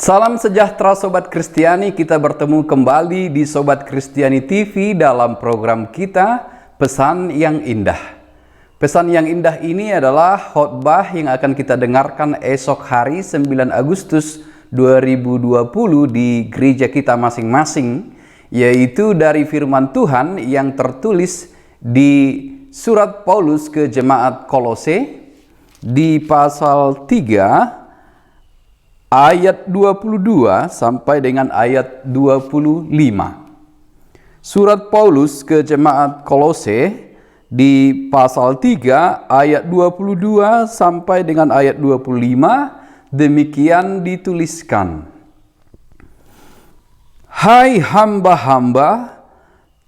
Salam sejahtera Sobat Kristiani, kita bertemu kembali di Sobat Kristiani TV dalam program kita Pesan yang Indah. Pesan yang indah ini adalah khotbah yang akan kita dengarkan esok hari 9 Agustus 2020 di gereja kita masing-masing, yaitu dari firman Tuhan yang tertulis di surat Paulus ke jemaat Kolose di pasal 3 ayat 22 sampai dengan ayat 25. Surat Paulus ke jemaat Kolose di pasal 3 ayat 22 sampai dengan ayat 25 demikian dituliskan. Hai hamba-hamba,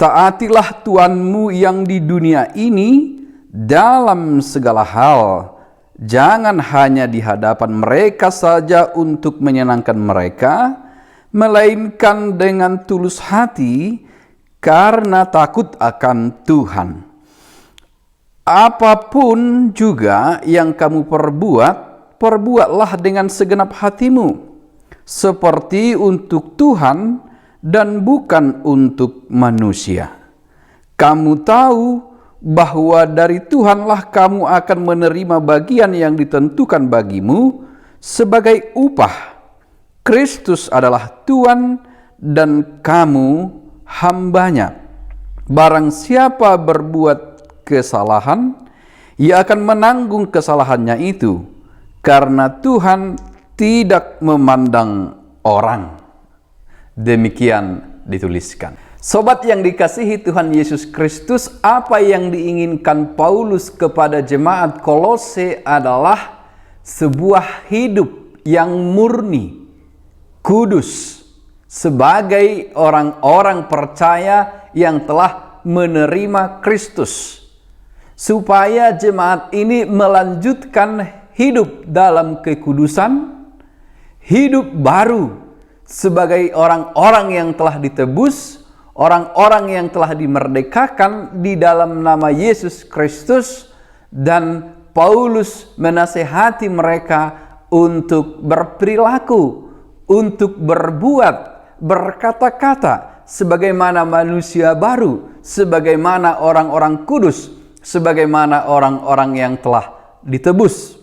taatilah Tuhanmu yang di dunia ini dalam segala hal. Jangan hanya di hadapan mereka saja untuk menyenangkan mereka, melainkan dengan tulus hati karena takut akan Tuhan. Apapun juga yang kamu perbuat, perbuatlah dengan segenap hatimu, seperti untuk Tuhan dan bukan untuk manusia. Kamu tahu bahwa dari Tuhanlah kamu akan menerima bagian yang ditentukan bagimu sebagai upah. Kristus adalah Tuhan dan kamu hambanya. Barang siapa berbuat kesalahan, ia akan menanggung kesalahannya itu, karena Tuhan tidak memandang orang. Demikian dituliskan. Sobat yang dikasihi Tuhan Yesus Kristus, apa yang diinginkan Paulus kepada jemaat Kolose adalah sebuah hidup yang murni, kudus, sebagai orang-orang percaya yang telah menerima Kristus. Supaya jemaat ini melanjutkan hidup dalam kekudusan, hidup baru sebagai orang-orang yang telah ditebus, orang-orang yang telah dimerdekakan di dalam nama Yesus Kristus. Dan Paulus menasehati mereka untuk berperilaku, untuk berbuat, berkata-kata sebagaimana manusia baru, sebagaimana orang-orang kudus, sebagaimana orang-orang yang telah ditebus.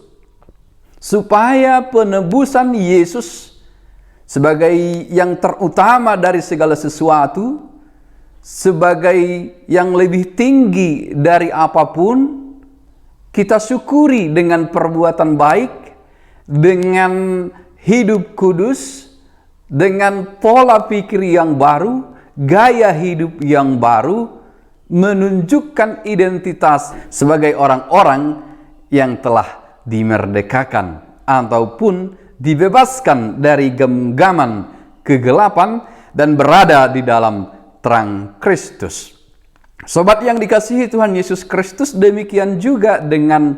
Supaya penebusan Yesus sebagai yang terutama dari segala sesuatu, sebagai yang lebih tinggi dari apapun, kita syukuri dengan perbuatan baik, dengan hidup kudus, dengan pola pikir yang baru, gaya hidup yang baru, menunjukkan identitas sebagai orang-orang yang telah dimerdekakan ataupun dibebaskan dari genggaman kegelapan dan berada di dalam terang Kristus. Sobat yang dikasihi Tuhan Yesus Kristus, demikian juga dengan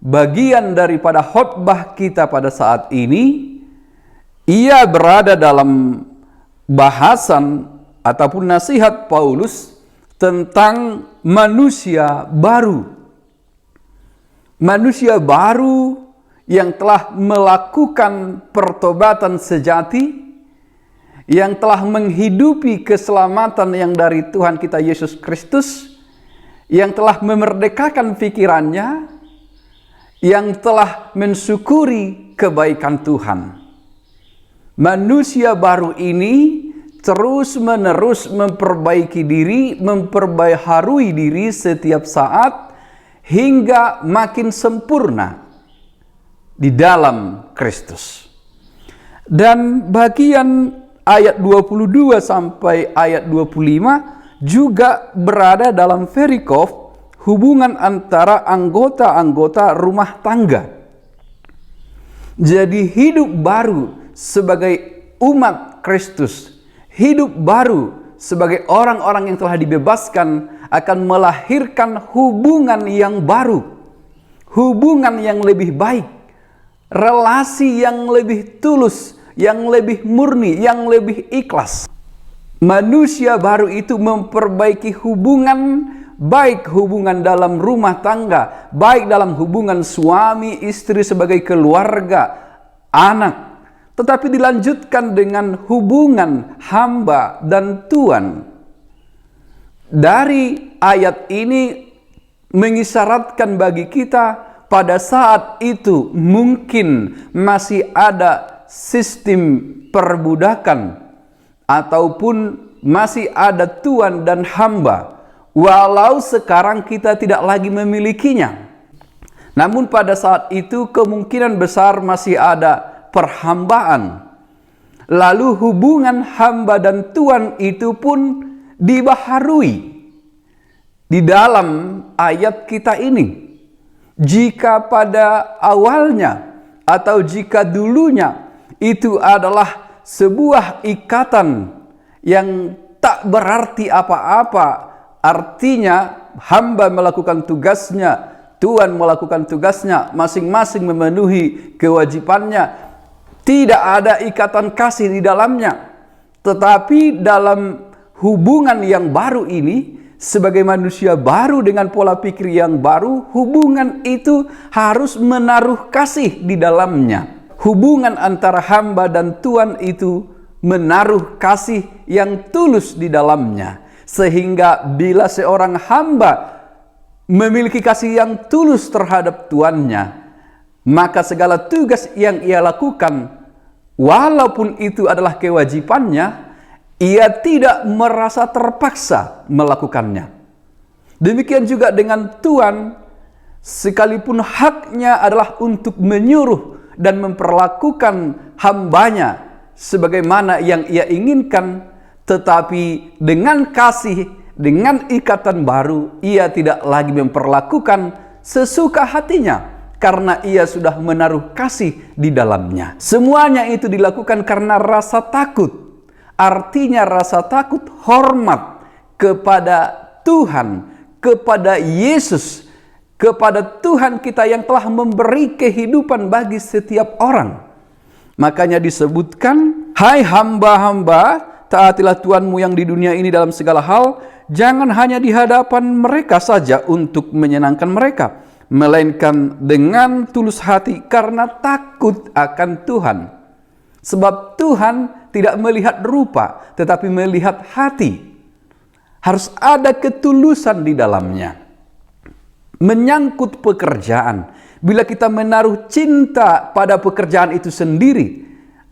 bagian daripada khotbah kita pada saat ini. Ia berada dalam bahasan ataupun nasihat Paulus tentang manusia baru. Manusia baru yang telah melakukan pertobatan sejati, yang telah menghidupi keselamatan yang dari Tuhan kita Yesus Kristus, yang telah memerdekakan pikirannya, yang telah mensyukuri kebaikan Tuhan. Manusia baru ini terus-menerus memperbaiki diri, memperbaharui diri setiap saat, hingga makin sempurna di dalam Kristus. Dan bagian ayat 22 sampai ayat 25 juga berada dalam perikop hubungan antara anggota-anggota rumah tangga. Jadi hidup baru sebagai umat Kristus, hidup baru sebagai orang-orang yang telah dibebaskan akan melahirkan hubungan yang baru, hubungan yang lebih baik, relasi yang lebih tulus, yang lebih murni, yang lebih ikhlas. Manusia baru itu memperbaiki hubungan, baik hubungan dalam rumah tangga, baik dalam hubungan suami istri sebagai keluarga, anak, tetapi dilanjutkan dengan hubungan hamba dan Tuhan. Dari ayat ini mengisyaratkan bagi kita pada saat itu mungkin masih ada sistem perbudakan ataupun masih ada tuan dan hamba, walau sekarang kita tidak lagi memilikinya. Namun pada saat itu kemungkinan besar masih ada perhambaan. Lalu hubungan hamba dan tuan itu pun dibaharui di dalam ayat kita ini. Jika pada awalnya atau jika dulunya itu adalah sebuah ikatan yang tak berarti apa-apa, artinya hamba melakukan tugasnya, Tuhan melakukan tugasnya, masing-masing memenuhi kewajibannya, tidak ada ikatan kasih di dalamnya. Tetapi dalam hubungan yang baru ini, sebagai manusia baru dengan pola pikir yang baru, hubungan itu harus menaruh kasih di dalamnya. Hubungan antara hamba dan Tuhan itu menaruh kasih yang tulus di dalamnya. Sehingga bila seorang hamba memiliki kasih yang tulus terhadap tuannya, maka segala tugas yang ia lakukan, walaupun itu adalah kewajibannya, ia tidak merasa terpaksa melakukannya. Demikian juga dengan Tuhan, sekalipun haknya adalah untuk menyuruh dan memperlakukan hambanya sebagaimana yang ia inginkan, tetapi dengan kasih, dengan ikatan baru, ia tidak lagi memperlakukan sesuka hatinya karena ia sudah menaruh kasih di dalamnya. Semuanya itu dilakukan karena rasa takut. Artinya rasa takut hormat kepada Tuhan, kepada Yesus, kepada Tuhan kita yang telah memberi kehidupan bagi setiap orang. Makanya disebutkan, hai hamba-hamba, taatilah Tuhanmu yang di dunia ini dalam segala hal, jangan hanya di hadapan mereka saja untuk menyenangkan mereka, melainkan dengan tulus hati karena takut akan Tuhan. Sebab Tuhan tidak melihat rupa, tetapi melihat hati. Harus ada ketulusan di dalamnya. Menyangkut pekerjaan, bila kita menaruh cinta pada pekerjaan itu sendiri,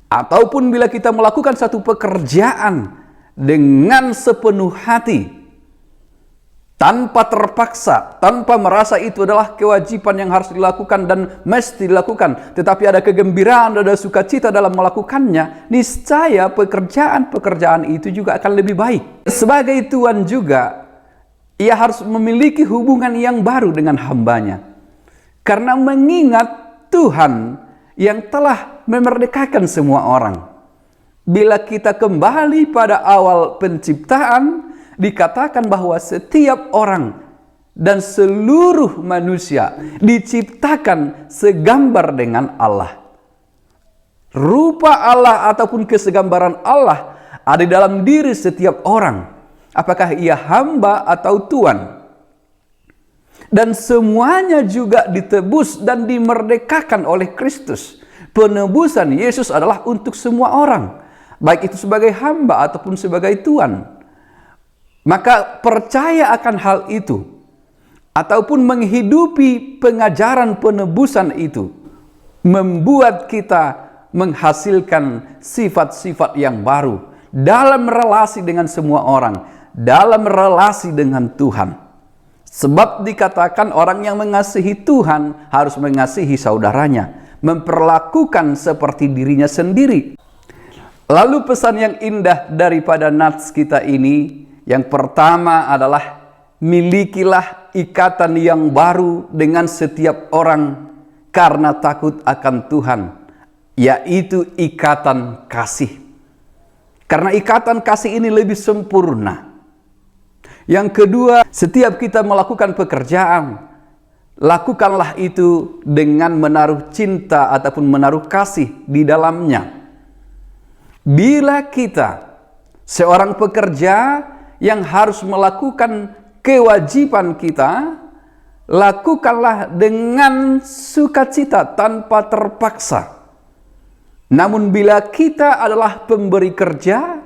ataupun bila kita melakukan satu pekerjaan dengan sepenuh hati, tanpa terpaksa, tanpa merasa itu adalah kewajiban yang harus dilakukan dan mesti dilakukan, tetapi ada kegembiraan, ada sukacita dalam melakukannya, niscaya pekerjaan-pekerjaan itu juga akan lebih baik. Sebagai Tuhan juga, ia harus memiliki hubungan yang baru dengan hambanya. Karena mengingat Tuhan yang telah memerdekakan semua orang. Bila kita kembali pada awal penciptaan, dikatakan bahwa setiap orang dan seluruh manusia diciptakan segambar dengan Allah. Rupa Allah ataupun kesegambaran Allah ada dalam diri setiap orang. Apakah ia hamba atau tuan? Dan semuanya juga ditebus dan dimerdekakan oleh Kristus. Penebusan Yesus adalah untuk semua orang, baik itu sebagai hamba ataupun sebagai tuan. Maka percaya akan hal itu, ataupun menghidupi pengajaran penebusan itu, membuat kita menghasilkan sifat-sifat yang baru dalam relasi dengan semua orang, dalam relasi dengan Tuhan. Sebab dikatakan orang yang mengasihi Tuhan harus mengasihi saudaranya, memperlakukan seperti dirinya sendiri. Lalu pesan yang indah daripada nats kita ini, yang pertama adalah milikilah ikatan yang baru dengan setiap orang karena takut akan Tuhan, yaitu ikatan kasih. Karena ikatan kasih ini lebih sempurna. Yang kedua, setiap kita melakukan pekerjaan, lakukanlah itu dengan menaruh cinta ataupun menaruh kasih di dalamnya. Bila kita seorang pekerja yang harus melakukan kewajiban kita, lakukanlah dengan sukacita tanpa terpaksa. Namun bila kita adalah pemberi kerja,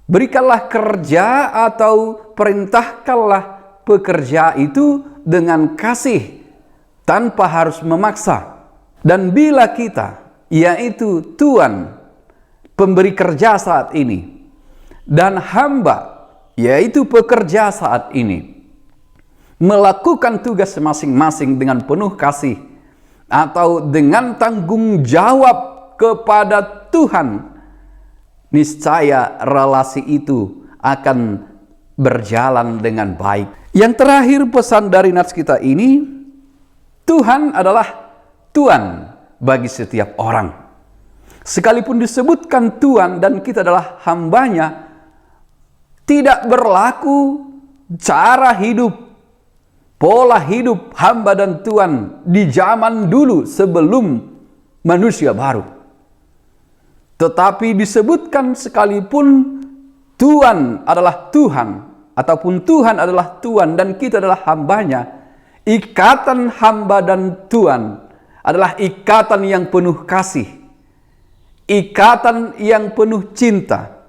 berikanlah kerja atau perintahkanlah pekerja itu dengan kasih tanpa harus memaksa. Dan bila kita, yaitu Tuhan, pemberi kerja saat ini, dan hamba, yaitu pekerja saat ini, melakukan tugas masing-masing dengan penuh kasih atau dengan tanggung jawab kepada Tuhan, niscaya relasi itu akan berjalan dengan baik. Yang terakhir, pesan dari nats kita ini, Tuhan adalah Tuhan bagi setiap orang. Sekalipun disebutkan Tuhan dan kita adalah hambanya, tidak berlaku cara hidup, pola hidup hamba dan Tuhan di zaman dulu sebelum manusia baru. Tetapi disebutkan sekalipun Tuhan adalah Tuhan, ataupun Tuhan adalah Tuhan dan kita adalah hambanya, ikatan hamba dan Tuhan adalah ikatan yang penuh kasih, ikatan yang penuh cinta.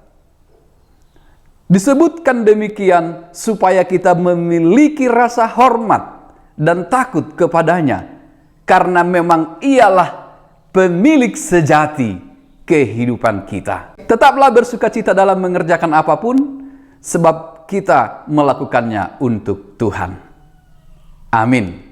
Disebutkan demikian supaya kita memiliki rasa hormat dan takut kepadanya, karena memang ialah pemilik sejati kehidupan kita. Tetaplah bersukacita dalam mengerjakan apapun, sebab kita melakukannya untuk Tuhan. Amin.